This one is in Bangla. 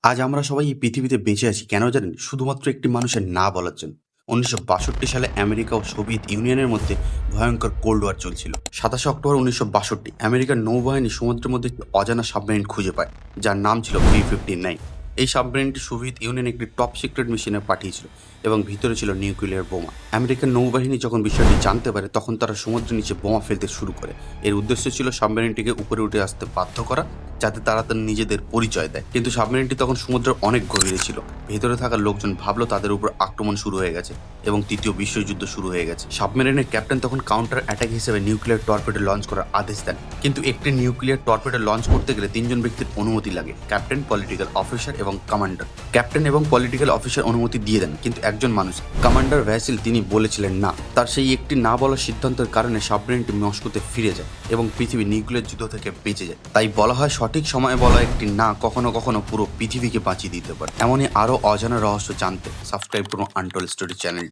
আজ আমরা সবাই এই পৃথিবীতে বেঁচে আছি কেন জানেন? শুধুমাত্র একটি মানুষের না বলার জন্য। ১৯৬২ সালে আমেরিকা ও সোভিয়েত ইউনিয়নের মধ্যে ভয়ঙ্কর কোল্ড ওয়ার চলছিল। ২৭শে অক্টোবর ১৯৬২ আমেরিকার নৌবাহিনী সমুদ্রের মধ্যে একটি অজানা সাবমেরিন খুঁজে পায়, যার নাম ছিল B-59। এই সাবমেরিনটি সোভিয়েত ইউনিয়ন একটি টপ সিক্রেট মিশনে পাঠিয়েছিল এবং ভিতরে ছিল নিউক্লিয়ার বোমা। আমেরিকান নৌবাহিনী যখন বিষয়টি জানতে পারে তখন তারা সমুদ্রের নিচে বোমা ফেলতে শুরু করে। এর উদ্দেশ্য ছিল সাবমেরিনটিকে উপরে উঠে আসতে বাধ্য করা, যাতে তারা তার নিজেদের পরিচয় দেয়। কিন্তু সাবমেরিনটি তখন সমুদ্রের অনেক গভীরে ছিল। ভেতরে থাকা লোকজন ভাবলো তাদের উপর আক্রমণ শুরু হয়ে গেছে এবং তৃতীয় বিশ্বযুদ্ধ শুরু হয়ে গেছে। সাবমেরিনের ক্যাপ্টেন তখন কাউন্টার অ্যাটাক হিসেবে নিউক্লিয়ার টর্পেডো লঞ্চ করার আদেশ দেন। কিন্তু একটি নিউক্লিয়ার টর্পেডো লঞ্চ করতে গেলে তিনজন ব্যক্তির অনুমতি লাগে: ক্যাপ্টেন, পলিটিক্যাল অফিসার এবং কমান্ডার। ক্যাপ্টেন এবং পলিটিক্যাল অফিসার অনুমতি দিয়ে দেন, কিন্তু একজন মানুষ, কমান্ডার ভ্যাসিল, তিনি বলেছিলেন না। তার সেই একটি না বলার সিদ্ধান্তের কারণে সাবমেরিনটি মস্কোতে ফিরে যায় এবং পৃথিবী নিউক্লিয়ার যুদ্ধ থেকে বেঁচে যায়। তাই বলা হয়, সঠিক সময়ে বলা একটি না কখনো কখনো পুরো পৃথিবীকে বাঁচিয়ে দিতে পারে। এমনই আরও অজানা রহস্য জানতে সাবস্ক্রাইব করুন আনটোল্ড স্টোরি চ্যানেল।